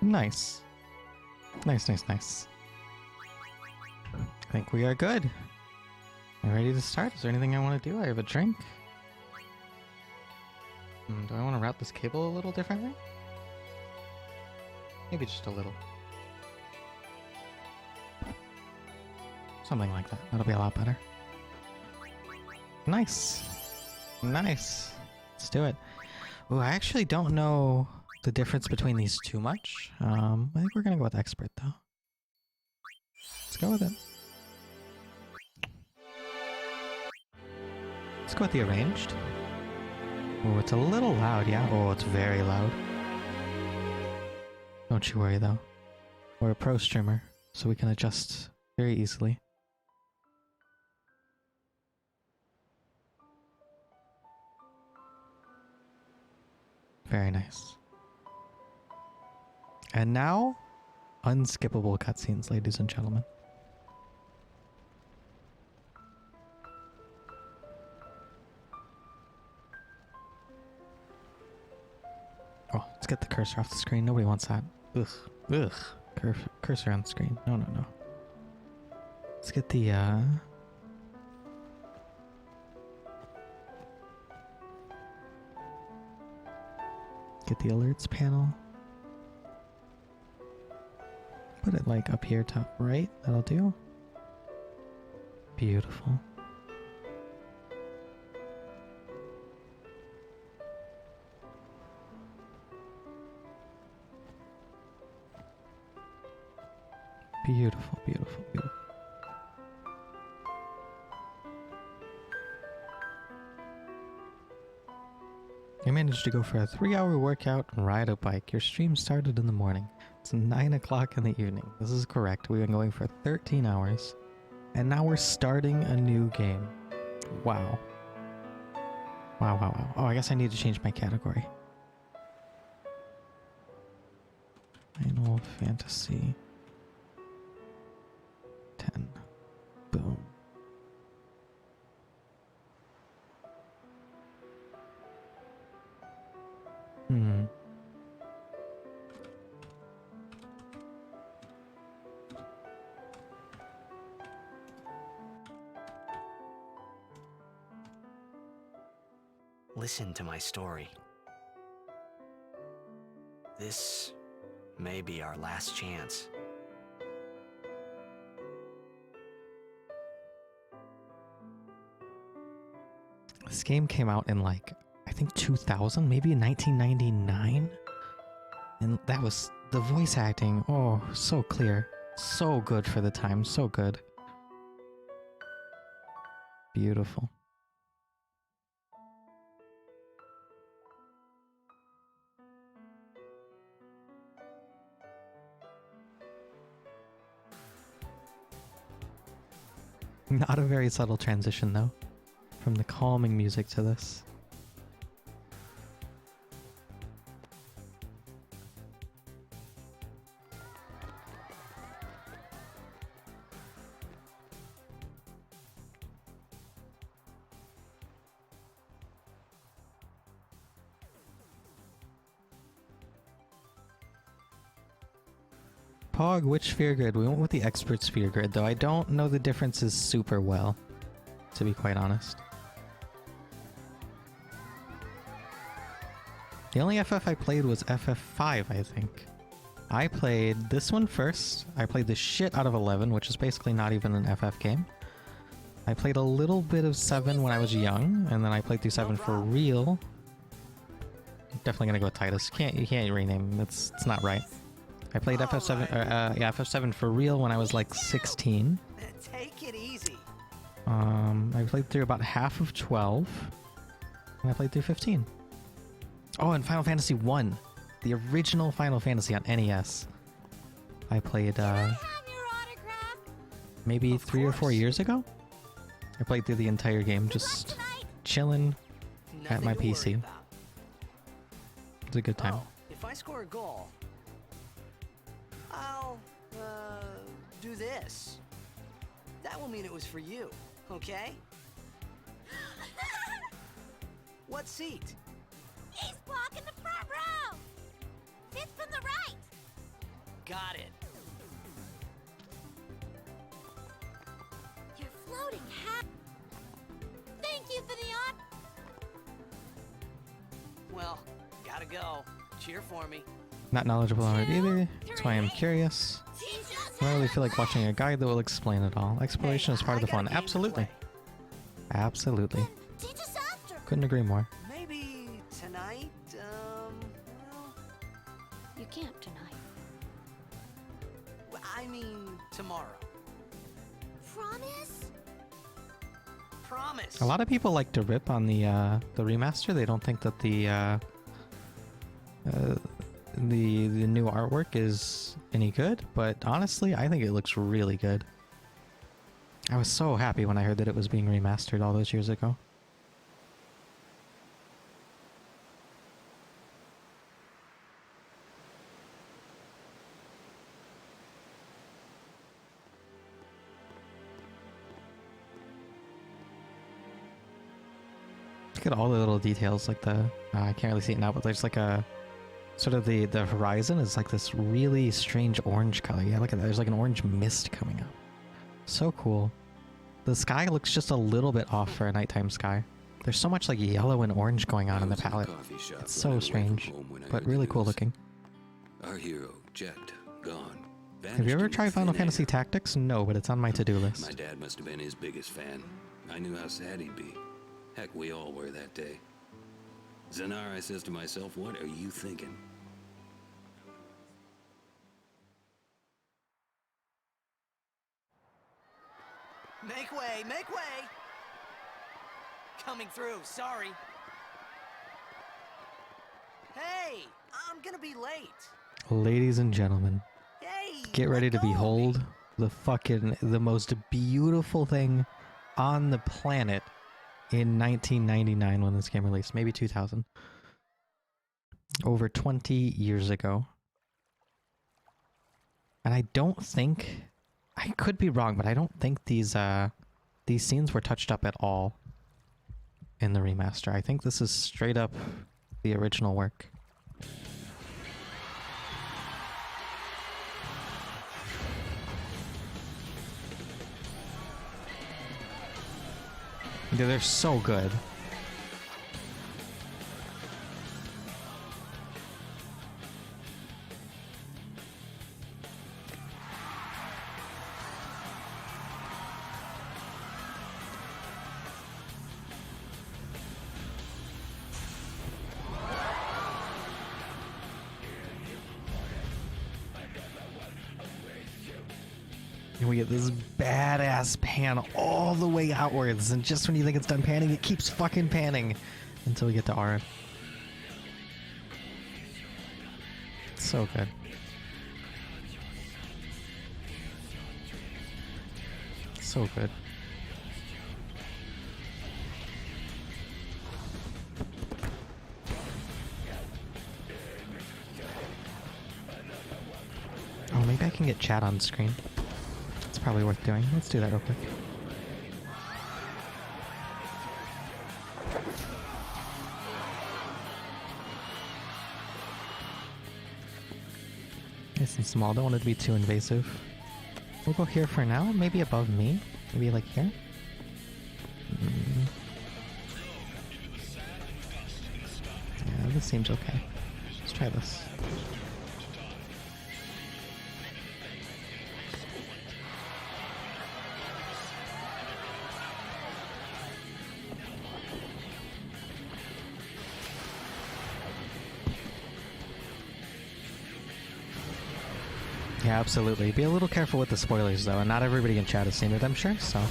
Nice. Nice, nice, nice. I think we are good. I'm ready to start. Is there anything I want to do? I have a drink. Do I want to route this cable a little differently? Maybe just a little. Something like that. That'll be a lot better. Nice. Nice. Let's do it. Ooh, I actually don't know the difference between these too much. I think we're gonna go with expert though. Let's go with it. Let's go with the arranged. Oh, it's a little loud, yeah? Oh, it's very loud. Don't you worry though. We're a pro streamer, so we can adjust very easily. Very nice. And now, unskippable cutscenes, ladies and gentlemen. Oh, let's get the cursor off the screen. Nobody wants that. Ugh. Ugh. Cursor on the screen. No, no, no. Let's get the, get the alerts panel. Put it like up here top right. That'll do. Beautiful. Beautiful, beautiful, beautiful. You managed to go for a 3-hour workout and ride a bike. Your stream started in the morning. It's 9 o'clock in the evening. This is correct. We've been going for 13 hours. And now we're starting a new game. Wow. Wow, wow, wow. Oh, I guess I need to change my category. Final Fantasy 10. Boom. Listen to my story. This may be our last chance. This game came out in like, I think 2000, maybe 1999? And that was the voice acting. Oh, so clear. So good for the time. So good. Beautiful. Not a very subtle transition though, from the calming music to this. Pog, which sphere grid? We went with the expert sphere grid, though I don't know the differences super well, to be quite honest. The only FF I played was FF5, I think. I played this one first. I played the shit out of 11, which is basically not even an FF game. I played a little bit of 7 when I was young, and then I played through 7 for real. Definitely gonna go with Titus. You can't rename him. It's not right. I played FF7, yeah, FF7 for real when I was like 16. Take it easy. I played through about half of 12, and I played through 15. Oh, and Final Fantasy 1, the original Final Fantasy on NES. I played, maybe 3 or 4 years ago? I played through the entire game, just chilling at my PC. It's a good time. Oh, if I score a goal, I'll, do this. That will mean it was for you, okay? What seat? He's blocking the front row! Fifth from the right! Gotta go. Cheer for me. Not knowledgeable on it either. That's why I'm curious. I don't really feel like watching a guide that will explain it all. Exploration is part of the fun. Absolutely. Absolutely. Teach us after. Couldn't agree more. Maybe tonight, well, You can't tonight. I mean tomorrow. Promise? Promise. A lot of people like to rip on the remaster. They don't think that the new artwork is any good, but honestly, I think it looks really good. I was so happy when I heard that it was being remastered all those years ago. Look at all the little details, like the I can't really see it now, but there's like a sort of the horizon is like this really strange orange color. Yeah, look at that. There's like an orange mist coming up. So cool. The sky looks just a little bit off for a nighttime sky. There's so much like yellow and orange going on in the palette. It's so strange, but really cool looking. Our hero, Jet, gone. Have you ever tried Final Fantasy Tactics? No, but it's on my to-do list. My dad must have been his biggest fan. I knew how sad he'd be. Heck, we all were that day. Zanar, I says to myself, what are you thinking? Make way, make way! Coming through, sorry. Hey, I'm gonna be late. Ladies and gentlemen, Hey, get ready to let go of me. behold the most beautiful thing on the planet in 1999 when this game released, maybe 2000. Over 20 years ago. And I don't think, I could be wrong, but I don't think these scenes were touched up at all in the remaster. I think this is straight up the original work. They're so good. And we get this badass pan all the way outwards, and just when you think it's done panning, it keeps fucking panning until we get to Aura. So good. So good. Oh, maybe I can get chat on screen. It's probably worth doing. Let's do that real quick. Nice and small. Don't want it to be too invasive. We'll go here for now. Maybe above me. Maybe like here. Yeah, this seems okay. Let's try this. Yeah, absolutely. Be a little careful with the spoilers, though, and not everybody in chat has seen it, I'm sure, so...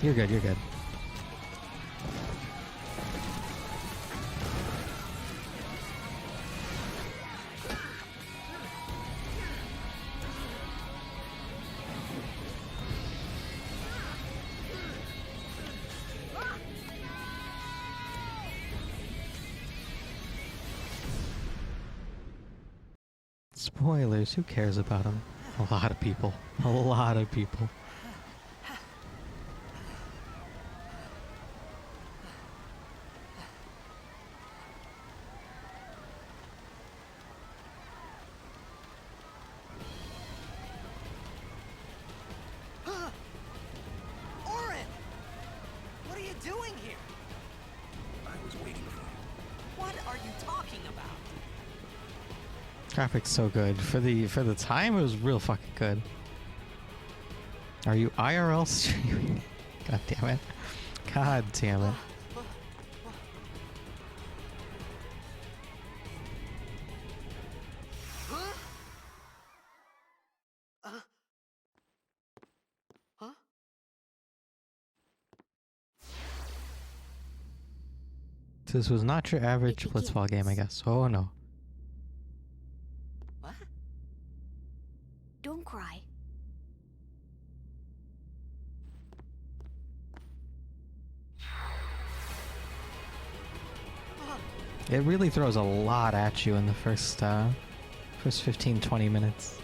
You're good, you're good. Spoilers, who cares about them? A lot of people. A lot of people. Graphics so good. For the time, it was real fucking good. Are you IRL streaming? God damn it. God damn it. Huh? This was not your average blitzball game, I guess. Oh no. What? Don't cry. It really throws a lot at you in the first 15-20 minutes.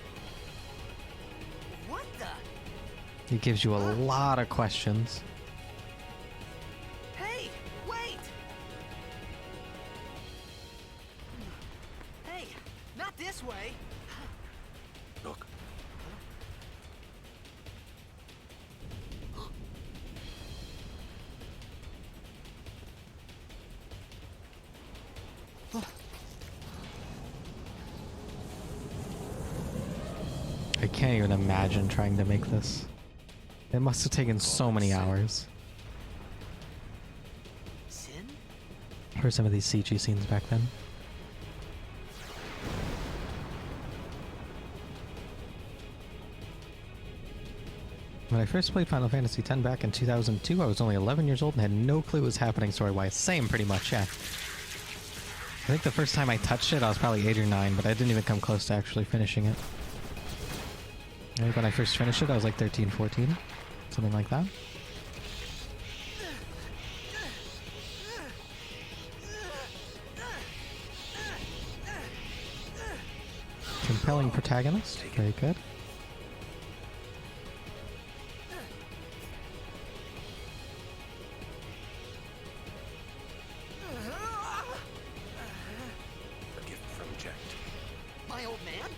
What the? It gives you a lot of questions. Hey, wait! Hey, not this way. Look. I can't even imagine trying to make this. It must have taken so many hours Sin? for some of these CG scenes back then. When I first played Final Fantasy X back in 2002, I was only 11 years old and had no clue what was happening story-wise. Same, pretty much, yeah. I think the first time I touched it, I was probably 8 or 9, but I didn't even come close to actually finishing it. I think when I first finished it, I was like 13, 14. Something like that. Compelling protagonist. Very good. A gift from Jack. My old man?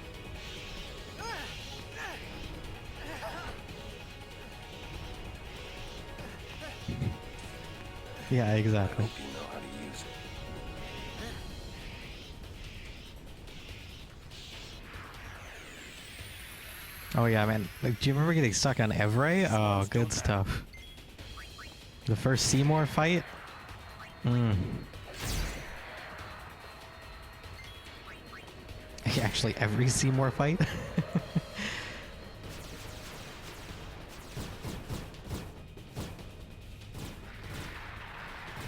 Yeah, exactly. Hope you know how to use it. Oh yeah, man. Like, do you remember getting stuck on Evray? Oh, good stuff. The first Seymour fight? Actually, every Seymour fight?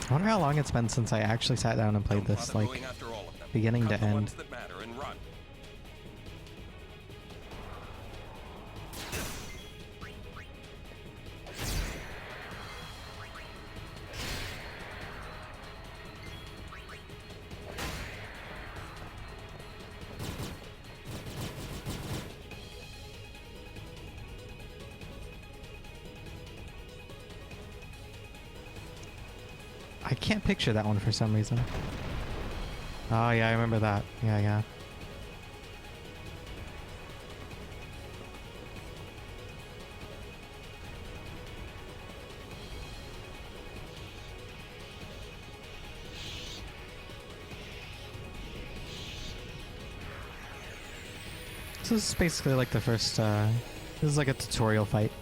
I wonder how long it's been since I actually sat down and played this, like, beginning to end. I can't picture that one for some reason. Oh yeah, I remember that. Yeah, yeah. This is basically like the first, this is like a tutorial fight.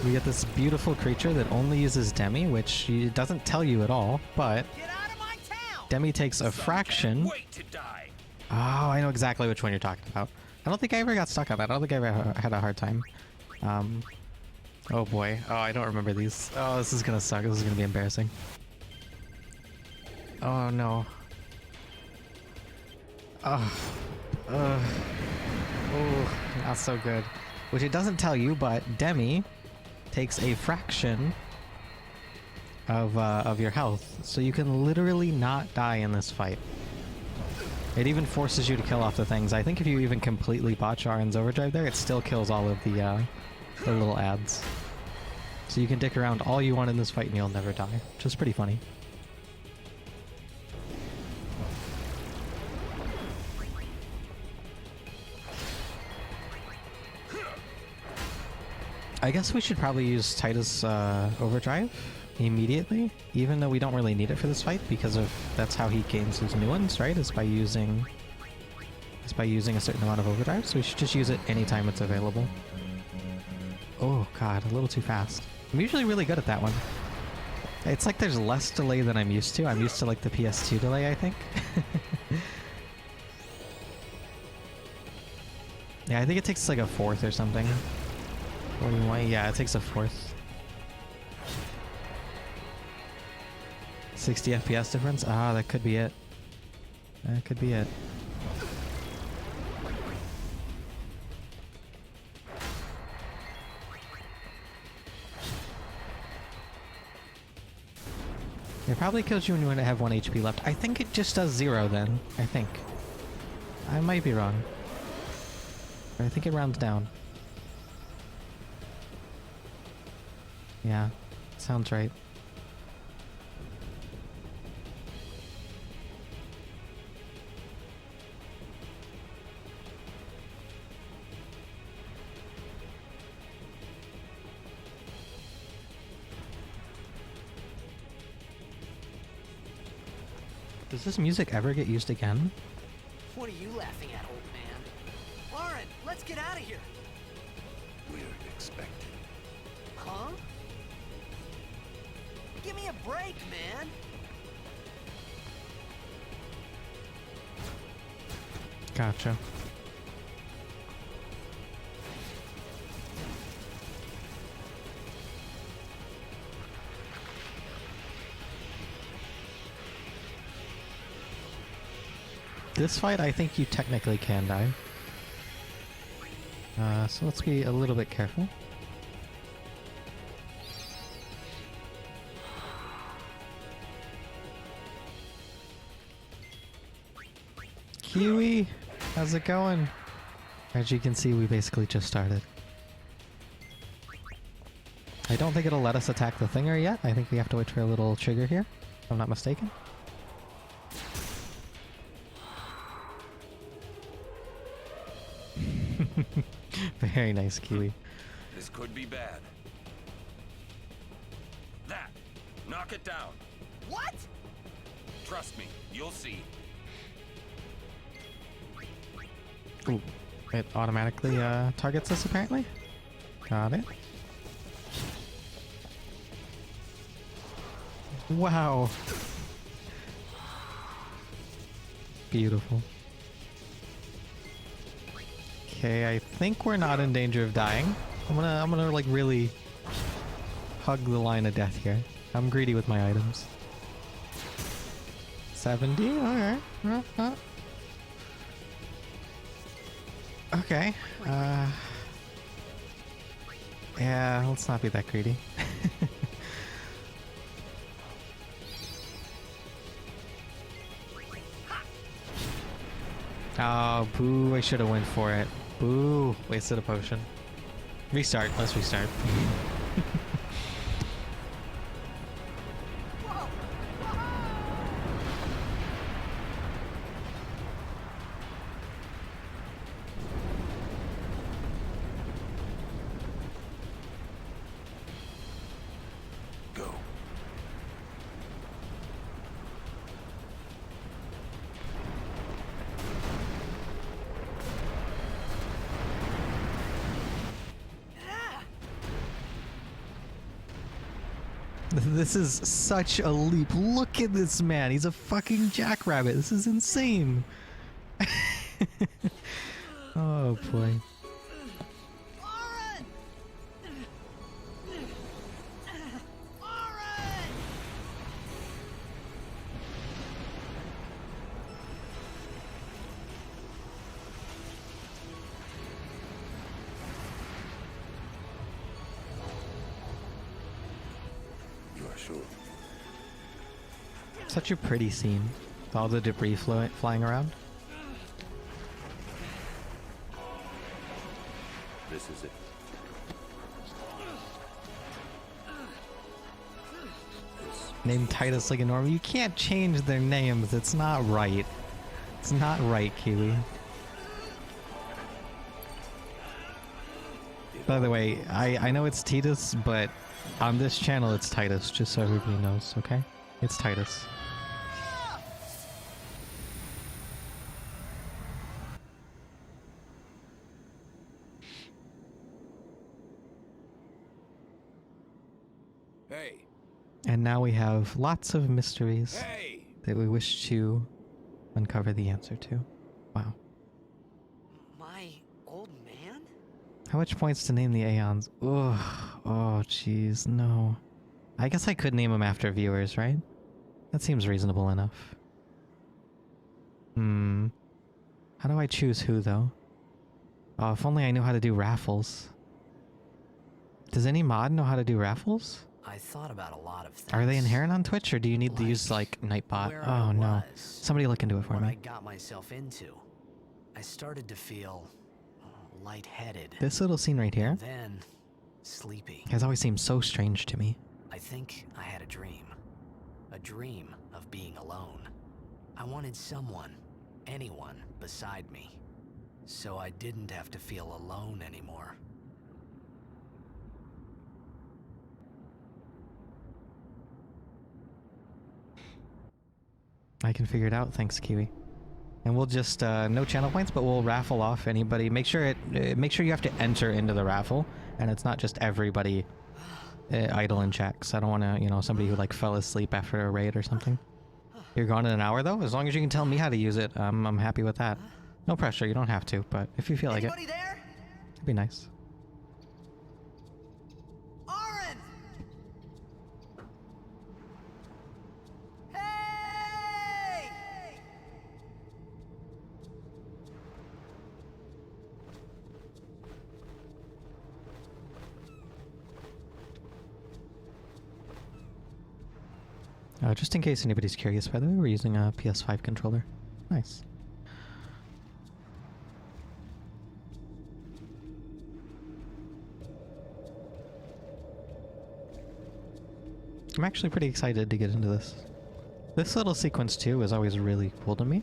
We get this beautiful creature that only uses Demi, which she doesn't tell you at all, but Get out of my town! Demi takes a fraction. Wait to die. Oh, I know exactly which one you're talking about. I don't think I ever got stuck on that. I don't think I ever had a hard time. Oh boy. Oh, I don't remember these. Oh, this is gonna suck. This is gonna be embarrassing. Oh no. Oh. Oh, not so good. Which it doesn't tell you, but Demi takes a fraction of your health, so you can literally not die in this fight. It even forces you to kill off the things. I think if you even completely botch Arin's overdrive there, it still kills all of the little ads. So you can dick around all you want in this fight and you'll never die, which is pretty funny. I guess we should probably use Titus Overdrive immediately, even though we don't really need it for this fight because of that's how he gains his new ones, right? Is by using a certain amount of overdrive. So we should just use it anytime it's available. Oh god, a little too fast. I'm usually really good at that one. It's like there's less delay than I'm used to. I'm used to like the PS2 delay, I think. Yeah, I think it takes like a fourth or something. Yeah, it takes a fourth. 60 FPS difference? Ah, that could be it. That could be it. It probably kills you when you have 1 HP left. I think it just does 0 then. I think. I might be wrong. But I think it rounds down. Yeah, sounds right. Does this music ever get used again? What are you laughing at, old man? Lauren, let's get out of here. We're expected. Huh? Give me a break, man. Gotcha. This fight, I think you technically can die. So let's be a little bit careful. Kiwi, how's it going? As you can see, we basically just started. I don't think it'll let us attack the thinger yet. I think we have to wait for a little trigger here, if I'm not mistaken. Very nice, Kiwi. This could be bad. That! Knock it down. What? Trust me, you'll see. Ooh, it automatically targets us apparently. Got it. Wow. Beautiful. Okay, I think we're not in danger of dying. I'm gonna like really hug the line of death here. I'm greedy with my items. 70? Okay. Okay. Yeah, let's not be that greedy. Oh, boo, I should have went for it. Boo, wasted a potion. Restart, let's restart. Go. This is such a leap. Look at this man. He's a fucking jackrabbit. This is insane. Oh boy. Lauren! Lauren! You are sure? Such a pretty scene. With all the debris flying around. This is it. Named Titus like a normal. You can't change their names. It's not right. It's not right, Kiwi. The By the way, I know it's Titus, but on this channel it's Titus, just so everybody knows, okay? It's Titus. Hey. And now we have lots of mysteries Hey. that we wish to uncover the answer to. Wow. My old man? How much points to name the Aeons? Ugh. Oh, jeez, no. I guess I could name them after viewers, right? That seems reasonable enough. How do I choose who, though? Oh, if only I knew how to do raffles. Does any mod know how to do raffles? I thought about a lot of things. Are they inherent on Twitch, or do you need to use, like, Nightbot? where Oh, I no. was, Somebody look into it for what I me. got myself into. I started to feel lightheaded. This little scene right here Then sleepy. has always seemed so strange to me. I think I had a dream. A dream of being alone. I wanted someone, anyone, beside me. So I didn't have to feel alone anymore. I can figure it out, thanks, Kiwi. And we'll just, no channel points, but we'll raffle off anybody. Make sure you have to enter into the raffle, and it's not just everybody idle in chat, 'cause I don't want to, you know, somebody who, like, fell asleep after a raid or something. You're gone in an hour, though? As long as you can tell me how to use it, I'm happy with that. No pressure, you don't have to, but if you feel like it, Anybody there? it'd be nice. Aaron! Hey! Just in case anybody's curious, by the way, we're using a PS5 controller. Nice. I'm actually pretty excited to get into this. This little sequence too is always really cool to me.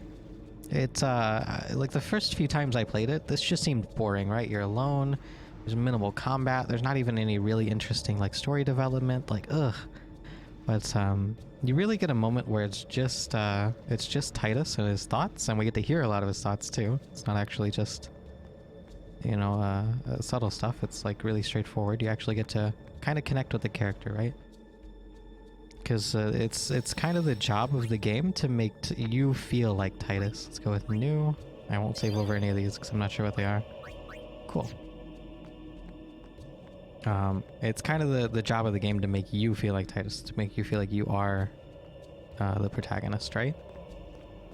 It's like the first few times I played it, this just seemed boring, right? You're alone, there's minimal combat, there's not even any really interesting like story development, like ugh. But you really get a moment where it's just Titus and his thoughts, and we get to hear a lot of his thoughts too. It's not actually just, you know, subtle stuff. It's like really straightforward. You actually get to kind of connect with the character, right? Because it's kind of the job of the game to make you feel like Titus. Let's go with new. I won't save over any of these because I'm not sure what they are. Cool. It's kind of the job of the game to make you feel like Titus, to make you feel like you are the protagonist, right?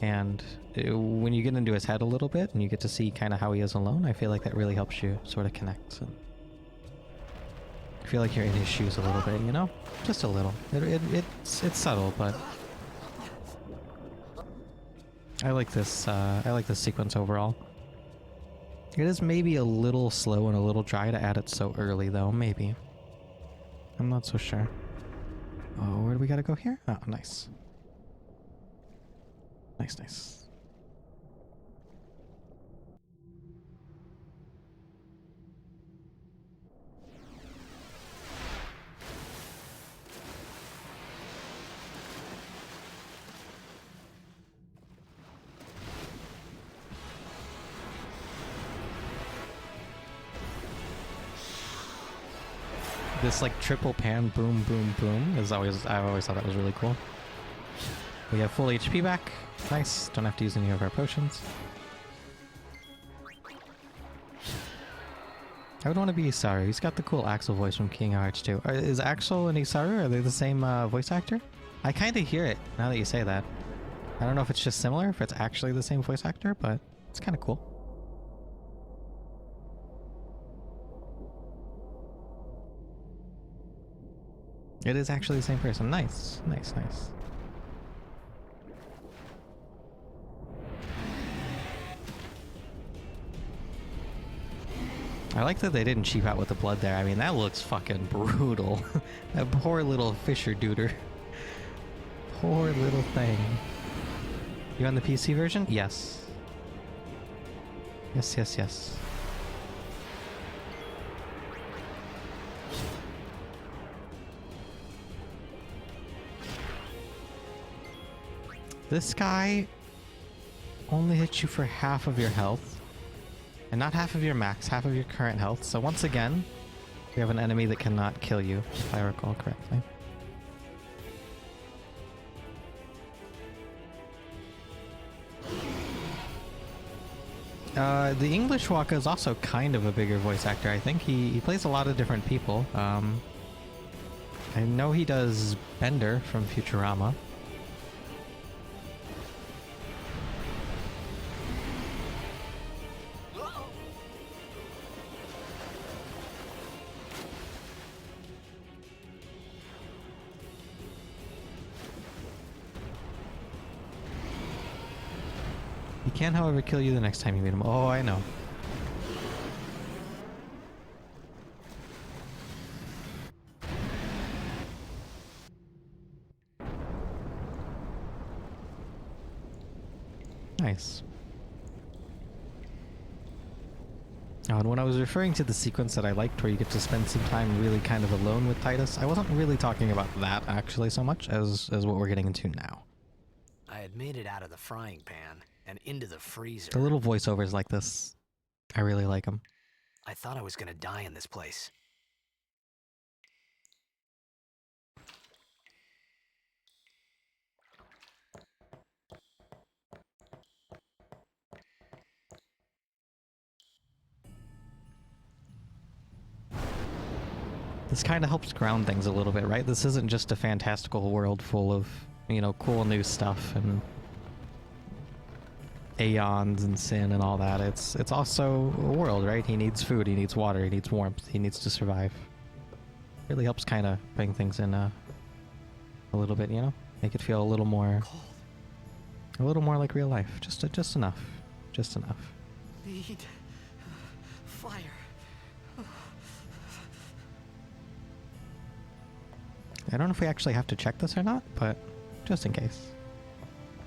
And when you get into his head a little bit and you get to see kind of how he is alone, I feel like that really helps you sort of connect. And I feel like you're in his shoes a little bit, you know? Just a little. It's subtle, but I like this sequence overall. It is maybe a little slow and a little dry to add it so early, though. Maybe. I'm not so sure. Oh, where do we gotta go here? Oh, nice. Nice, nice. This like triple pan boom boom boom is always, I've always thought that was really cool. We have full HP back. Nice. Don't have to use any of our potions. I would want to be Isaru. He's got the cool Axel voice from Kingdom Hearts 2. Is Axel and Isaru, are they the same voice actor? I kind of hear it now that you say that. I don't know if it's just similar, if it's actually the same voice actor, but it's kind of cool. It is actually the same person. Nice, nice, nice. I like that they didn't cheap out with the blood there. I mean, that looks fucking brutal. That poor little fisher duder. Poor little thing. You on the PC version? Yes. Yes, yes, yes. This guy only hits you for half of your health. And not half of your max, half of your current health. So once again, we have an enemy that cannot kill you, if I recall correctly. The English Waka is also kind of a bigger voice actor, I think. He plays a lot of different people. I know he does Bender from Futurama. He can, however, kill you the next time you meet him. Oh, I know. Nice. Oh, and when I was referring to the sequence that I liked where you get to spend some time really kind of alone with Titus, I wasn't really talking about that actually so much as what we're getting into now. I had made it out of the frying pan and into the freezer. The little voiceovers like this, I really like them. I thought I was gonna die in this place. This kind of helps ground things a little bit, right? This isn't just a fantastical world full of, you know, cool new stuff and aeons and sin and all that. It's also a world, right? He needs food, he needs water, he needs warmth, he needs to survive. Really helps kind of bring things in a little bit, you know? Make it feel a little more like real life. Just enough. Just enough. Need fire. I don't know if we actually have to check this or not, but just in case.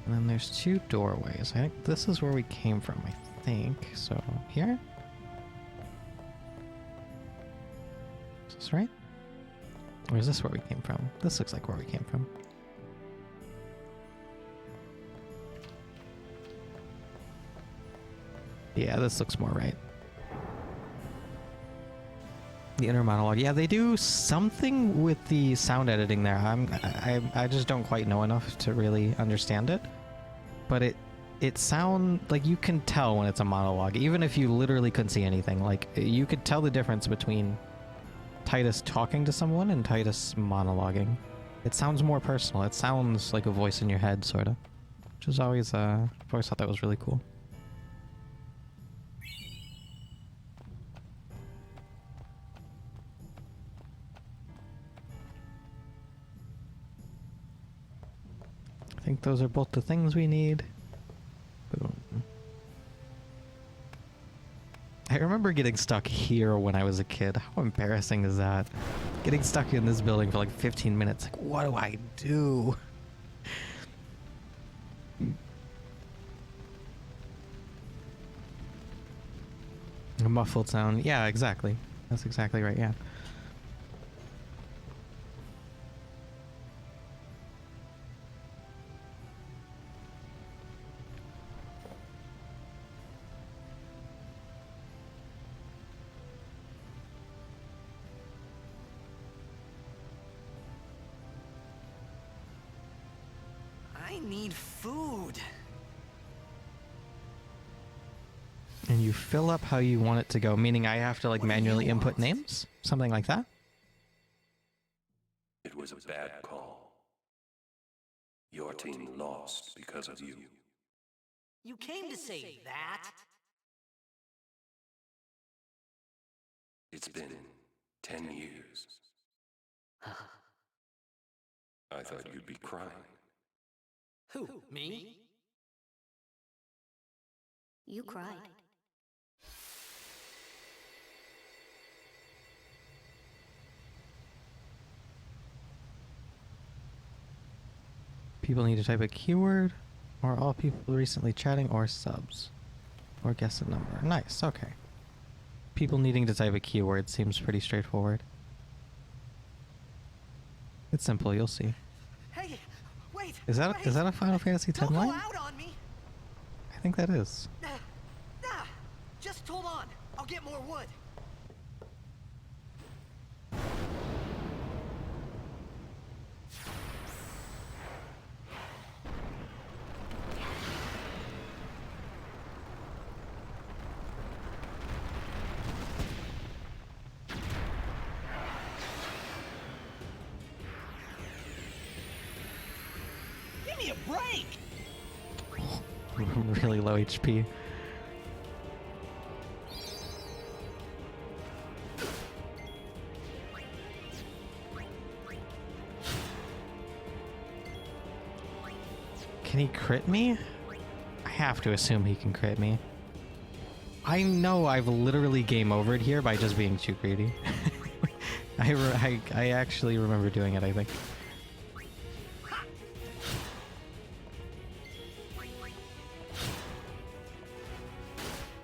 And then there's two doorways. I think this is where we came from, I think. So, here? Is this right? Or is this where we came from? This looks like where we came from. Yeah, this looks more right. The inner monologue. Yeah, they do something with the sound editing there. I just don't quite know enough to really understand it. But it sound like you can tell when it's a monologue, even if you literally couldn't see anything. Like you could tell the difference between Titus talking to someone and Titus monologuing. It sounds more personal. It sounds like a voice in your head, sort of. Which is always, I've always thought that was really cool. I think those are both the things we need. Boom. I remember getting stuck here when I was a kid. How embarrassing is that? Getting stuck in this building for like 15 minutes. Like, what do I do? A muffled sound. Yeah, exactly. That's exactly right, yeah. I need food. And you fill up how you want it to go, meaning I have to like What do manually you input want? names? Something like that? It was a bad call. Your team lost because of you. You came to say that? It's been 10 years. I thought you'd be crying. Who, me? You cried. People need to type a keyword, or all people recently chatting, or subs. Or guess a number. Nice, okay. People needing to type a keyword seems pretty straightforward. It's simple, you'll see. Hey, wait! Wait! Is that a Final Fantasy X Don't go line? out on me! I think that is. Just hold on. I'll get more wood. Give me a break! Really low HP. Can he crit me? I have to assume he can crit me. I know I've literally game overed here by just being too greedy. I actually remember doing it, I think.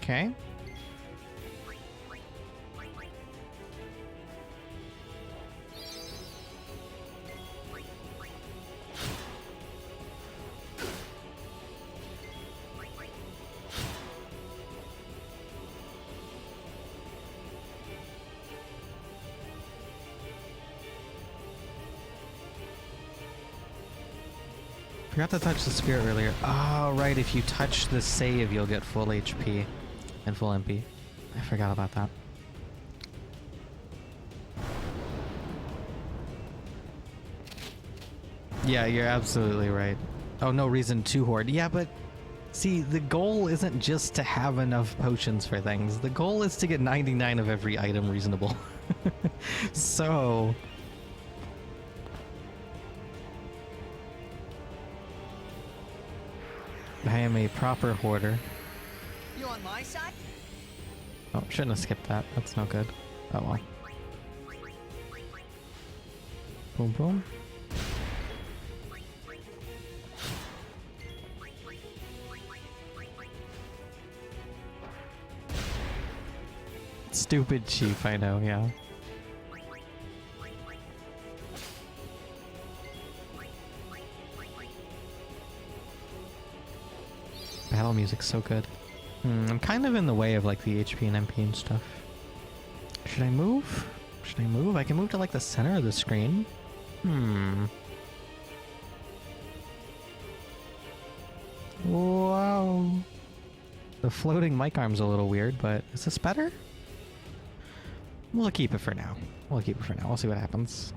Okay. Forgot to touch the spirit earlier. Oh, right. If you touch the save, you'll get full HP and full MP. I forgot about that. Yeah, you're absolutely right. Oh, no reason to hoard. Yeah, but see, the goal isn't just to have enough potions for things. The goal is to get 99 of every item reasonable. So... I am a proper hoarder. You on my side? Oh, shouldn't have skipped that. That's no good. Oh well. Boom, boom. Stupid chief, I know, yeah. Battle music's so good. I'm kind of in the way of like the HP and MP and stuff. Should I move? Should I move? I can move to like the center of the screen. Whoa. The floating mic arm's a little weird, but is this better? We'll keep it for now. We'll keep it for now. We'll see what happens.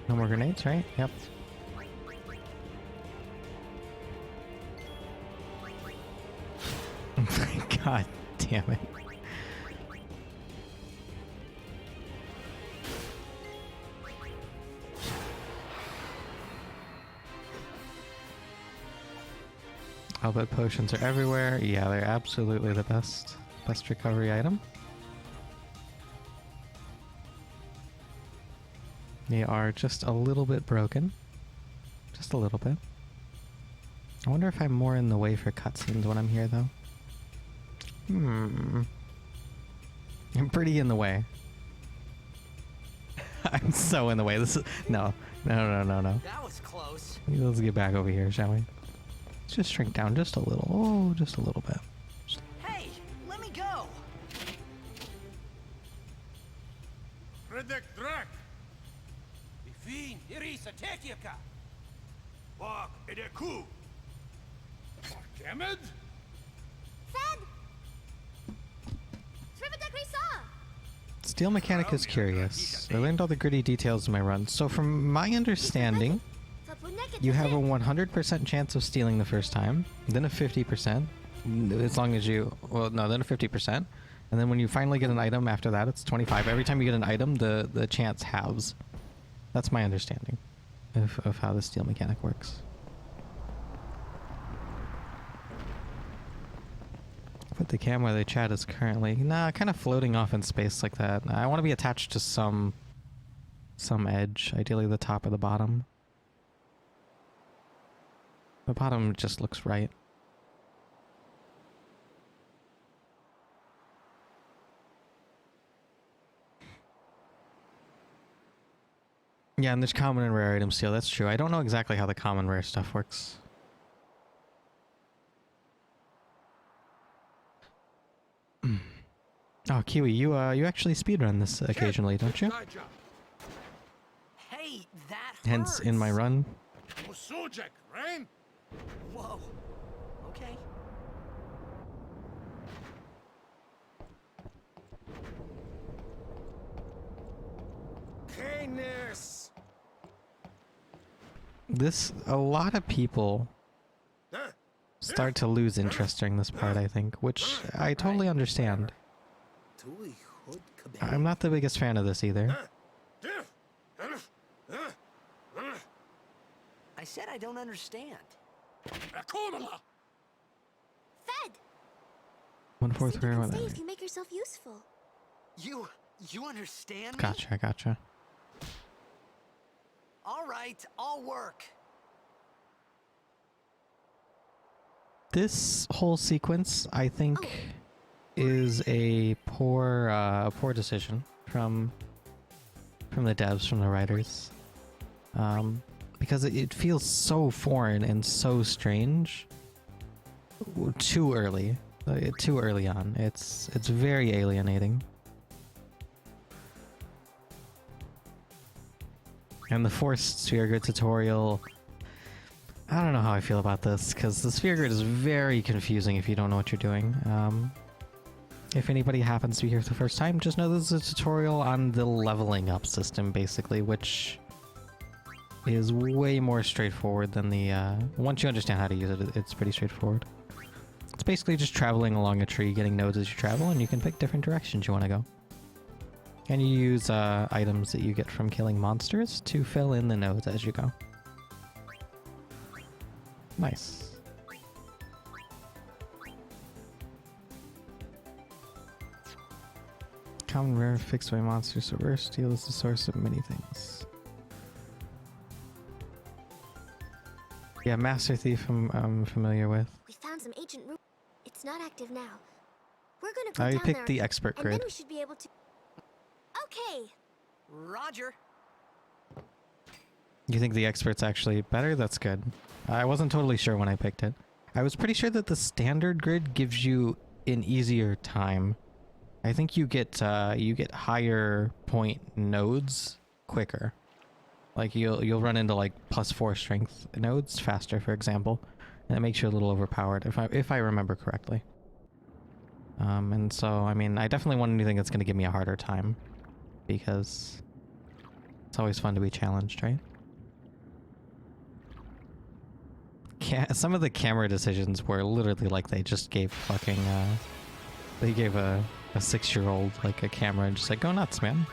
No more grenades, right? Yep. God damn it. I'll bet potions are everywhere. Yeah, they're absolutely the best recovery item. They are just a little bit broken. Just a little bit. I wonder if I'm more in the way for cutscenes when I'm here, though. I'm pretty in the way. I'm so in the way. This is... No. That was close. Let's get back over here, shall we? Let's just shrink down just a little. Oh, just a little bit. Hey, let me go. Predict Drek! Bifin, Irisa, Tekiaka! Bak, Edeku! Kemed? Fed! Trivitek Risa! Steel mechanic is curious. I learned all the gritty details in my run. So from my understanding, you have a 100% chance of stealing the first time, then a 50%, as long as you... Well, no, then a 50%. And then when you finally get an item after that, it's 25. Every time you get an item, the chance halves. That's my understanding of how the steel mechanic works. Put the cam where the chat is currently. Nah, kind of floating off in space like that. I want to be attached to some edge, ideally the top or the bottom. The bottom just looks right. Yeah, and there's common and rare items too. That's true. I don't know exactly how the common rare stuff works. Oh, Kiwi, you actually speedrun this occasionally, don't you? Hey, that Hence, in my hurts. run. Whoa. Okay. A lot of people start to lose interest during this part, I think, which I totally understand. I'm not the biggest fan of this either. I said I don't understand. Fed! 1/4 Said you rare. can What stay that if mean? you make yourself useful. You understand me? Gotcha, gotcha. All right, I'll work. This whole sequence, I think, is a poor decision from the devs, from the writers, because it feels so foreign and so strange. Too early on. It's very alienating. And the forced sphere grid tutorial, I don't know how I feel about this, because the sphere grid is very confusing if you don't know what you're doing. If anybody happens to be here for the first time, just know this is a tutorial on the leveling up system, basically, which is way more straightforward than the... once you understand how to use it, it's pretty straightforward. It's basically just traveling along a tree, getting nodes as you travel, and you can pick different directions you want to go. And you use items that you get from killing monsters to fill in the nodes as you go. Nice. Common rare fixed by monsters, so rare steel is the source of many things. Yeah, Master Thief I'm familiar with. We found some ancient room. It's not active now. We're gonna go I down picked there, the expert and then grid. we should be able to... Okay. Roger. You think the expert's actually better? That's good. I wasn't totally sure when I picked it. I was pretty sure that the standard grid gives you an easier time. I think you get higher point nodes quicker. Like you'll run into like +4 strength nodes faster, for example, and it makes you a little overpowered if I remember correctly. And so I mean, I definitely want anything that's going to give me a harder time, because it's always fun to be challenged, right? Some of the camera decisions were literally like they just gave fucking they gave a 6-year-old like a camera and just like, go nuts, man.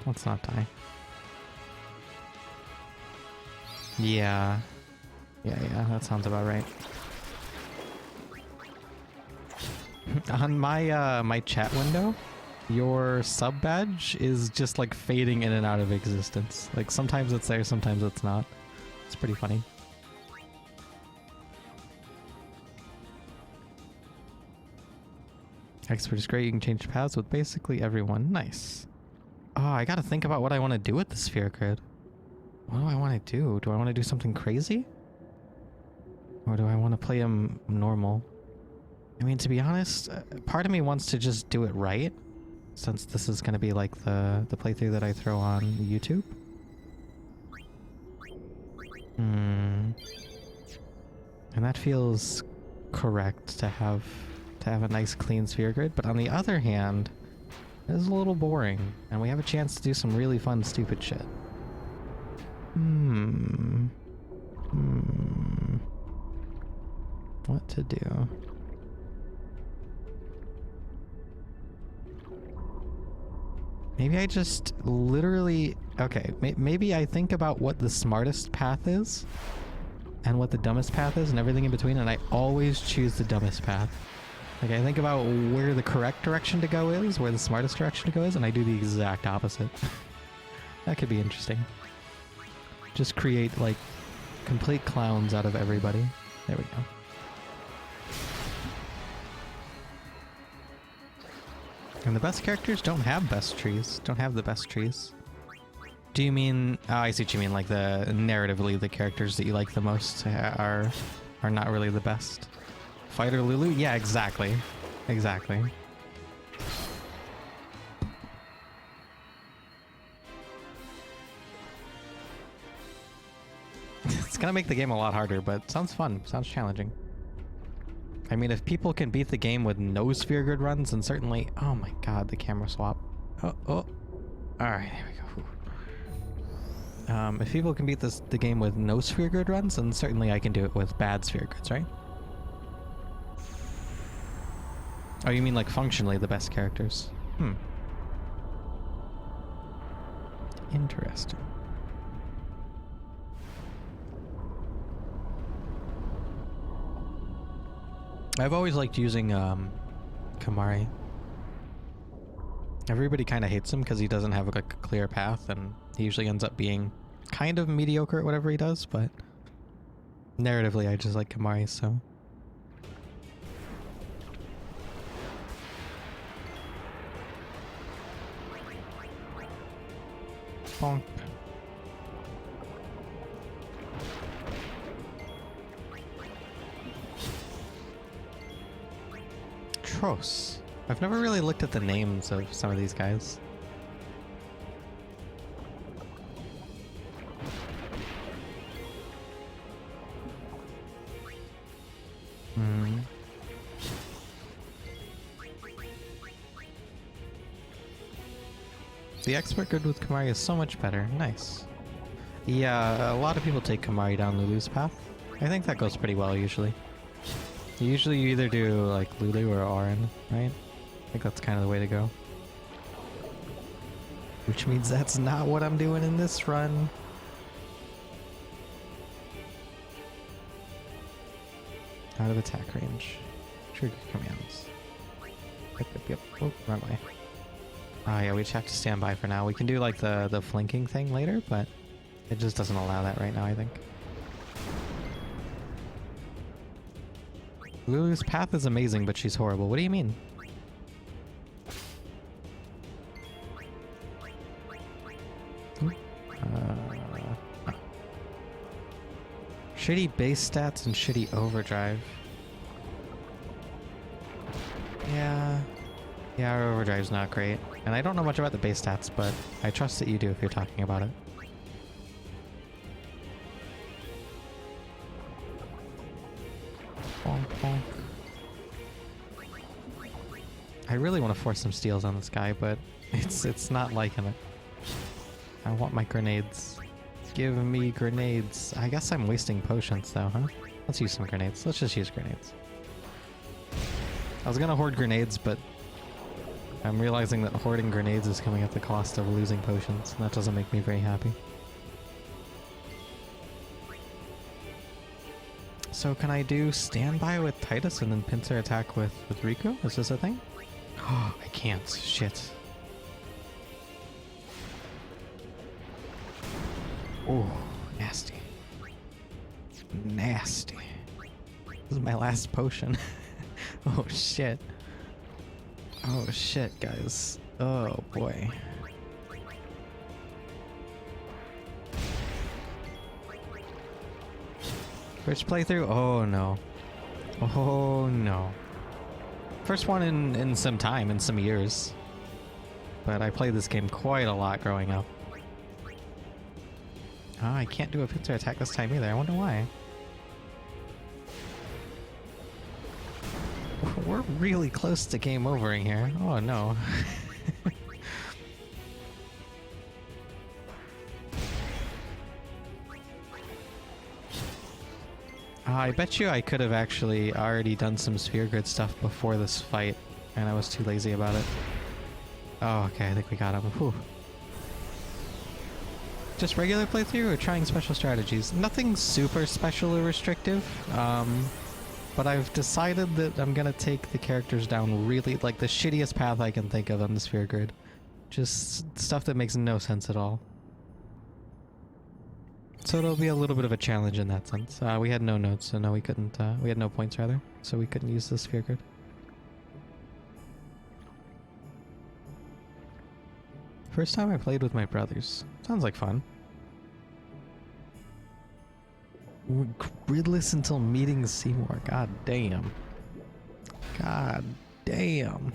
Let's not die. Yeah, that sounds about right. On my my chat window, your sub badge is just like fading in and out of existence. Like sometimes it's there, sometimes it's not. It's pretty funny. Expert is great. You can change paths with basically everyone. Nice. Oh, I gotta think about what I want to do with the sphere grid. What do I want to do? Do I want to do something crazy? Or do I want to play him normal? I mean, to be honest, part of me wants to just do it right, since this is going to be like the playthrough that I throw on YouTube. And that feels correct to have a nice clean sphere grid, but on the other hand, it is a little boring, and we have a chance to do some really fun, stupid shit. What to do? Maybe I just literally... Okay, maybe I think about what the smartest path is, and what the dumbest path is, and everything in between, and I always choose the dumbest path. Like, I think about where the correct direction to go is, where the smartest direction to go is, and I do the exact opposite. That could be interesting. Just create, like, complete clowns out of everybody. There we go. And the best characters don't have best trees. Don't have the best trees. Do you mean... Oh, I see what you mean. Like, the narratively, the characters that you like the most are not really the best. Fighter Lulu? Yeah, exactly. Exactly. It's gonna make the game a lot harder, but sounds fun. Sounds challenging. I mean, if people can beat the game with no sphere grid runs, then certainly... Oh my god, the camera swap. Oh. Alright, here we go. If people can beat the game with no sphere grid runs, then certainly I can do it with bad sphere grids, right? Oh, you mean like functionally the best characters? Interesting. I've always liked using Kamari. Everybody kind of hates him because he doesn't have like a clear path, and he usually ends up being kind of mediocre at whatever he does, but narratively I just like Kamari, so... Bonk. Tros. I've never really looked at the names of some of these guys. The expert grid with Kamari is so much better. Nice. Yeah, a lot of people take Kamari down Lulu's path. I think that goes pretty well usually. Usually you either do like Lulu or Auron, right? I think that's kind of the way to go. Which means that's not what I'm doing in this run. Out of attack range. Trigger commands. Yep. Oh, wrong way. Oh yeah, we just have to stand by for now. We can do like the flanking thing later, but it just doesn't allow that right now, I think. Lulu's path is amazing, but she's horrible. What do you mean? Shitty base stats and shitty overdrive. Yeah, our overdrive's not great. And I don't know much about the base stats, but I trust that you do if you're talking about it. Bonk, bonk. I really want to force some steals on this guy, but it's not liking it. I want my grenades. Give me grenades. I guess I'm wasting potions though, huh? Let's use some grenades. Let's just use grenades. I was gonna hoard grenades, but I'm realizing that hoarding grenades is coming at the cost of losing potions, and that doesn't make me very happy. So can I do standby with Titus and then pincer attack with Riku? Is this a thing? Oh, I can't. Shit. Oh, nasty. Nasty. This is my last potion. Oh shit. Oh shit, guys. Oh boy. First playthrough? Oh no. Oh no. First one in some time, in some years. But I played this game quite a lot growing up. Oh, I can't do a pincer attack this time either. I wonder why. We're really close to game overing here. Oh no. I bet you I could have actually already done some sphere grid stuff before this fight, and I was too lazy about it. Oh, okay, I think we got him. Whew. Just regular playthrough or trying special strategies? Nothing super special or restrictive, but I've decided that I'm gonna take the characters down really, like, the shittiest path I can think of on the sphere grid. Just stuff that makes no sense at all. So it'll be a little bit of a challenge in that sense. We had no notes, so no, we couldn't. We had no points rather, so we couldn't use the sphere grid. First time I played with my brothers. Sounds like fun. We're gridless until meeting Seymour. God damn. God damn.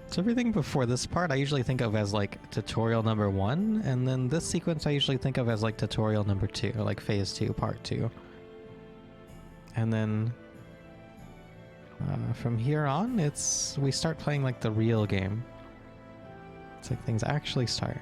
So everything before this part I usually think of as like tutorial number 1, and then this sequence I usually think of as like tutorial number 2, or like phase 2, part 2. And then from here on, we start playing like the real game. It's like things actually start.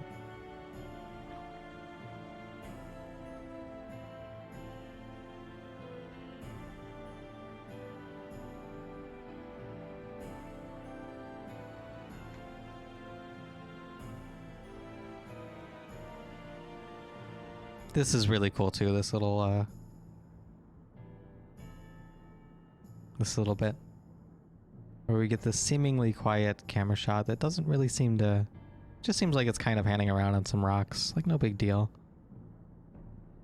This is really cool too, this little bit where we get this seemingly quiet camera shot that doesn't really seem to, just seems like it's kind of hanging around on some rocks, like no big deal.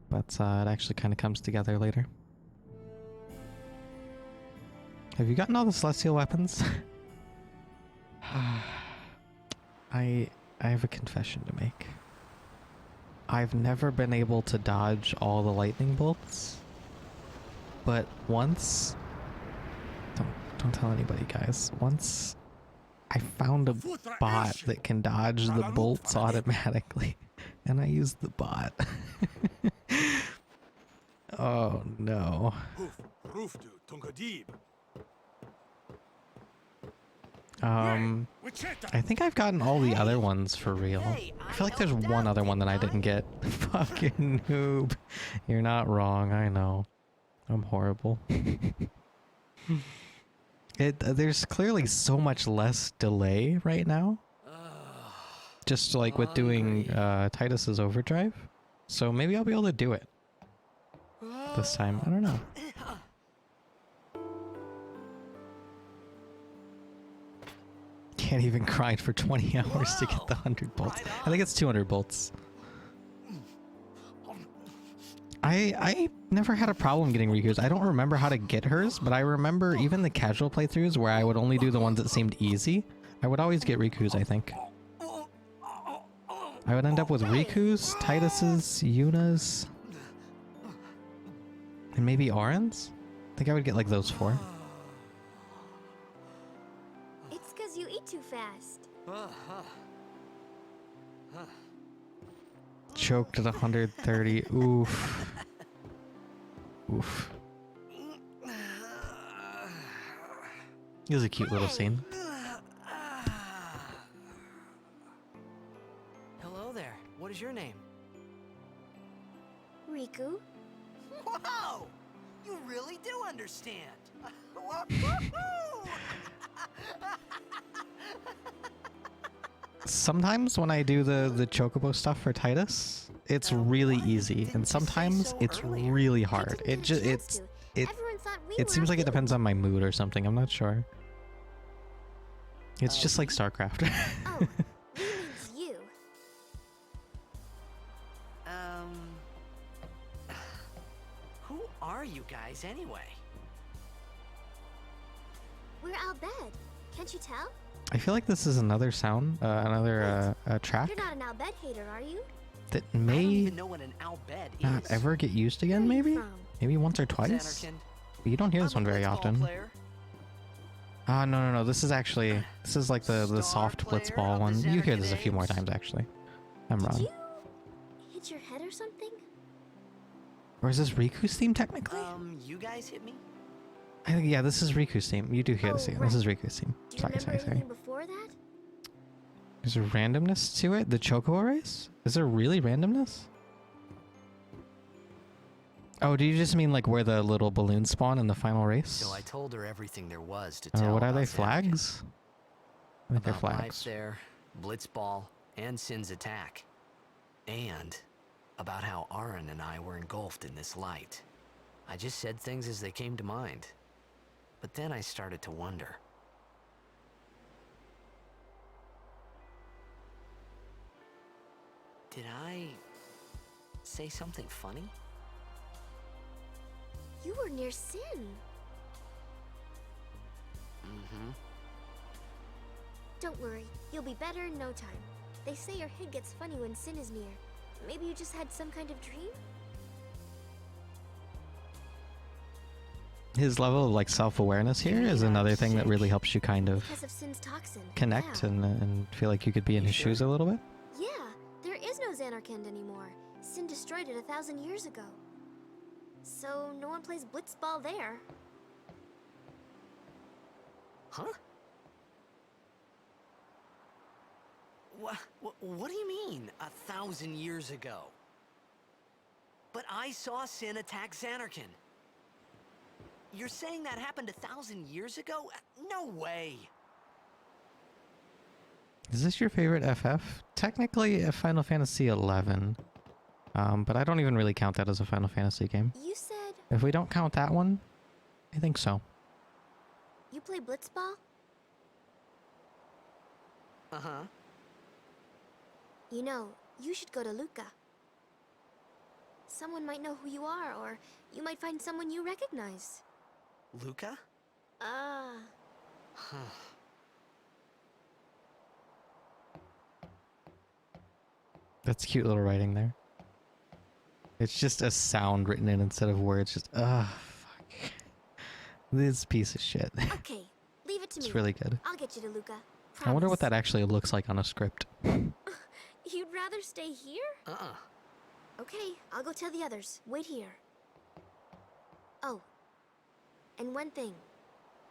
But it actually kind of comes together later. Have you gotten all the celestial weapons? I have a confession to make. I've never been able to dodge all the lightning bolts, but once, don't tell anybody guys, once I found a bot that can dodge the bolts automatically, and I used the bot. Oh no. I think I've gotten all the other ones for real. I feel like there's one other one that I didn't get. Fucking noob. You're not wrong, I know. I'm horrible. There's clearly so much less delay right now. Just like with doing Titus's overdrive. So maybe I'll be able to do it this time. I don't know. Can't even grind for 20 hours to get the 100 bolts. I think it's 200 bolts. I never had a problem getting Riku's. I don't remember how to get hers, but I remember even the casual playthroughs where I would only do the ones that seemed easy. I would always get Riku's, I think. I would end up with Riku's, Titus's, Yuna's, and maybe Auron's? I think I would get like those 4. It's because you eat too fast. Choked at 130. Oof. Oof. It was a cute little scene. Hello there. What is your name? Riku? Whoa! You really do understand. Sometimes when I do the chocobo stuff for Titus, it's really easy, and sometimes it's really hard. It seems like it depends on my mood or something. I'm not sure. It's just like StarCraft. Oh, he means you. Who are you guys anyway? We're Albed. Can't you tell? I feel like this is another sound, another track You're not an Albed hater, are you? that I don't may even know what an Albed not is. ever get used again, Where are you maybe? from? Maybe once or twice? Xanarkin. But you don't hear this I'm one a very blitzball often. player. Ah, no. This is actually, this is like the Star soft player blitzball of the one. You hear Xanarkin this a few more Apes. times, actually. I'm Did wrong. you hit your head or something? Or is this Riku's theme, technically? You guys hit me? I think, yeah, this is Riku's theme. You do hear Oh, this theme. right. This is Riku's theme. Do you Sorry. remember anything before that? There's a randomness to it? The Chocobo race? Is there really randomness? Oh, do you just mean like where the little balloons spawn in the final race? So I told her everything there was to tell. Or what are about they, Xanarkin. flags? I think they're About life flags. there, Blitzball, and Sin's attack. And about how Aaron and I were engulfed in this light. I just said things as they came to mind. But then I started to wonder. Did I say something funny? You were near Sin. Mm-hmm. Don't worry, you'll be better in no time. They say your head gets funny when Sin is near. Maybe you just had some kind of dream? His level of like self-awareness here is another thing that really helps you kind of Because of Sin's toxin. connect Yeah. and feel like you could be in his shoes a little bit. Yeah, there is no Xanarkand anymore. Sin destroyed it 1,000 years ago. So no one plays blitzball there. Huh? What do you mean, 1,000 years ago? But I saw Sin attack Xanarkand. You're saying that happened 1,000 years ago? No way! Is this your favorite FF? Technically a Final Fantasy 11. But I don't even really count that as a Final Fantasy game. You said If we don't count that one, I think so. you play blitzball? Uh-huh. You know, you should go to Luca. Someone might know who you are, or you might find someone you recognize. Luca? Ah. That's cute little writing there. It's just a sound written in instead of words. Just, fuck. This piece of shit. Okay, leave it to me. It's really good. I'll get you to Luca. I wonder what Promise. that actually looks like on a script. You'd rather stay here? Uh-uh. Okay, I'll go tell the others. Wait here. Oh. And one thing.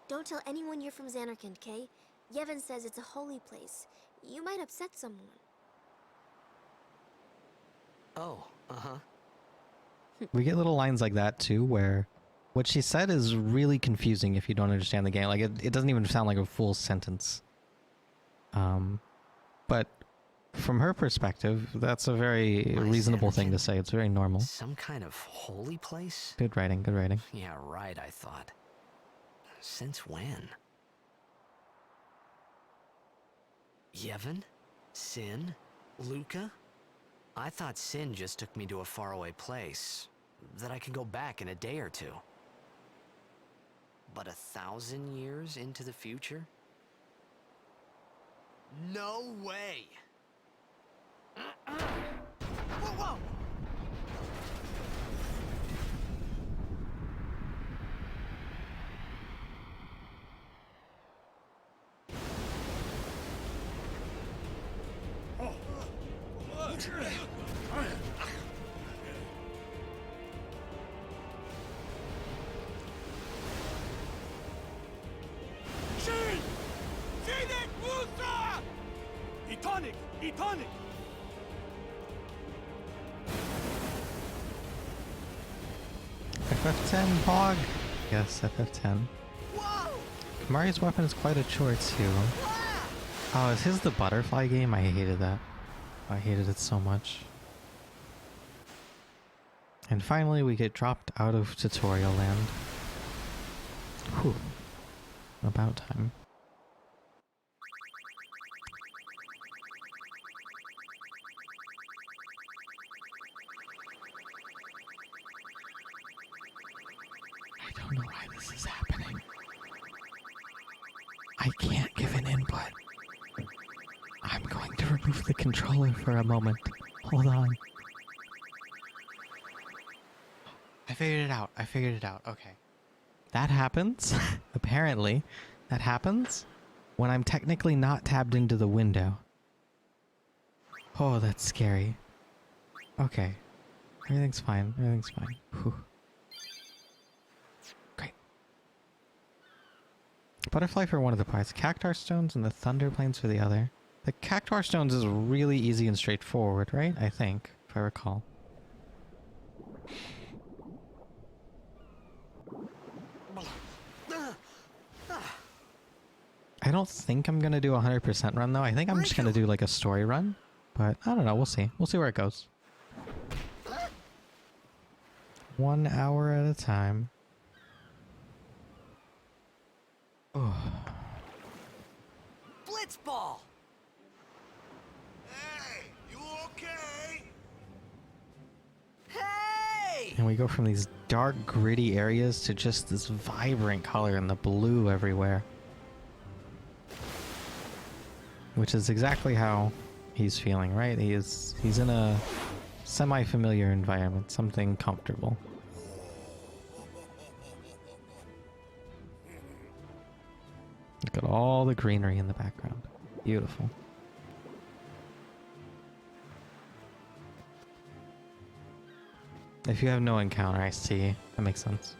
Don't tell anyone you're from Xanarkand, Kay? Yevon says it's a holy place. You might upset someone. Oh, uh-huh. We get little lines like that too, where what she said is really confusing if you don't understand the game. Like, it doesn't even sound like a full sentence. But from her perspective, that's a very reasonable thing to say. It's very normal. Some kind of holy place? Good writing, good writing. Yeah, right, I thought. Since when? Yevon? Sin? Luca? I thought Sin just took me to a faraway place, that I could go back in a day or two. But 1,000 years into the future? No way! Whoa, whoa! Shin! Sinek Musa! Etonic! Etonic! FF10 Bog. Yes, FF10. Whoa! Mari's weapon is quite a chore too. Oh, is his the butterfly game? I hated that. I hated it so much. And finally we get dropped out of tutorial land. Whew. About time. I don't know why this is happening. I can't give an input. I'm going to remove the controller for a moment. Hold on. I figured it out. I figured it out. Okay. That happens. Apparently, that happens when I'm technically not tabbed into the window. Oh, that's scary. Okay. Everything's fine. Everything's fine. Whew. Great. Butterfly for one of the parts. Cactar stones and the thunder plains for the other. The Cactar stones is really easy and straightforward, right? I think, if I recall. I don't think I'm gonna do a 100% run though. I think I'm just gonna do like a story run. But I don't know, we'll see. We'll see where it goes. 1 hour at a time. Oh. Blitzball! Hey, you okay? Hey! And we go from these dark, gritty areas to just this vibrant color and the blue everywhere. Which is exactly how he's feeling, right? He's in a semi-familiar environment, something comfortable. Look at all the greenery in the background. Beautiful. If you have no encounter, I see. That makes sense.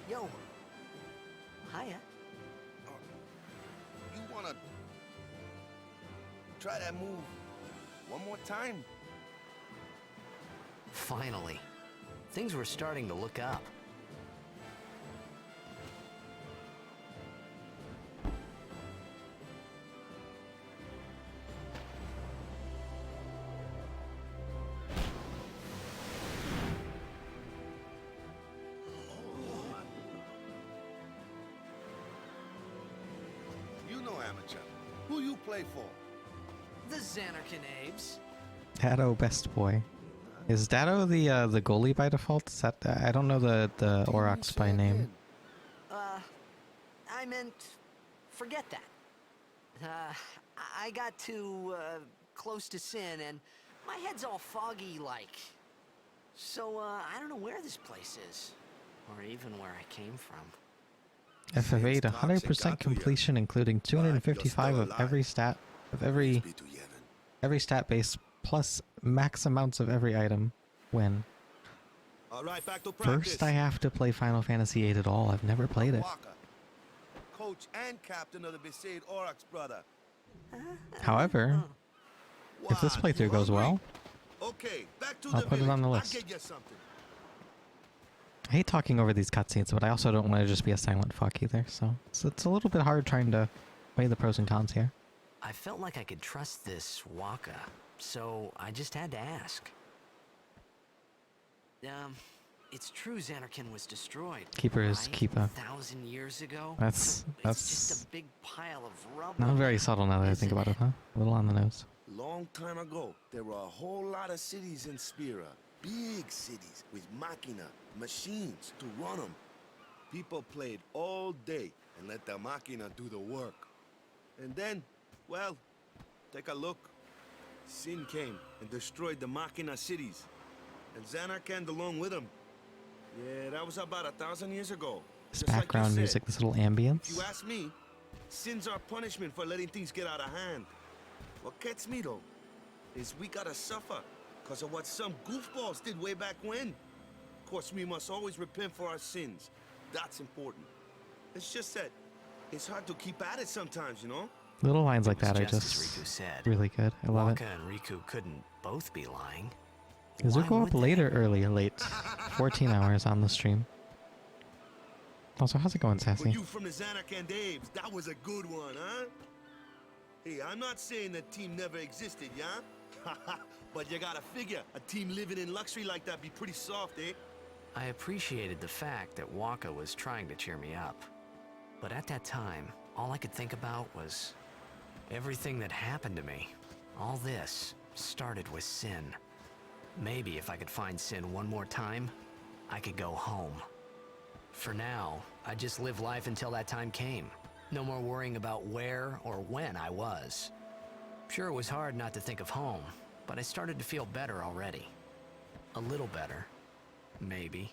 Yo. Hiya. You wanna try that move one more time? Finally. Things were starting to look up. You know amateur. Who you play for? The Xanarkin Abes. Dado, best boy. Is Dado the goalie by default? Is that I don't know the Aurochs by name. I meant, forget that. I got too, close to Sin, and my head's all foggy like. So, I don't know where this place is, or even where I came from. FF8, 100% completion, including 255 of every stat, of every stat base, plus max amounts of every item. When All right, back to practice. first I have to play Final Fantasy VIII at all. I've never played it. Waka, coach and captain of the Besaid Aurochs, brother. However, if this What, playthrough you goes hungry? well, Okay, back to I'll the put it on the village. list. I'll get you something. I hate talking over these cutscenes, but I also don't want to just be a silent fuck either. So it's a little bit hard trying to weigh the pros and cons here. I felt like I could trust this Waka, so I just had to ask. It's true Xanarkin was destroyed. Keeper is right? Keepa. 1,000 years ago? That's It's just a big pile of rubble. not very subtle now that I think about it, huh? A little on the nose. Long time ago, there were a whole lot of cities in Spira. Big cities with machina, machines to run them. People played all day and let the machina do the work. And then, well, take a look. Sin came and destroyed the machina cities. And Xanarkand along with him. Yeah, that was about 1,000 years ago. This Just like you background said. music, this little If ambience. you ask me, Sin's our punishment for letting things get out of hand. What gets me, though, is we gotta suffer because of what some goofballs did way back when. Of course, we must always repent for our sins. That's important. It's just that it's hard to keep at it sometimes, you know? Little lines like It was that are just as just Riku said. really good. I love Waka it. and Riku couldn't both be lying. Does Why it go would up they? later, early, or late? 14 hours on the stream. Also, how's it going, For Sassy? you from the Xanarkand Abes, that was a good one, huh? Hey, I'm not saying that team never existed, yeah? But you gotta figure, a team living in luxury like that be pretty soft, eh? I appreciated the fact that Waka was trying to cheer me up. But at that time, all I could think about was everything that happened to me. All this started with Sin. Maybe if I could find Sin one more time, I could go home. For now, I just live life until that time came. No more worrying about where or when I was. Sure, it was hard not to think of home, but I started to feel better already. A little better, maybe.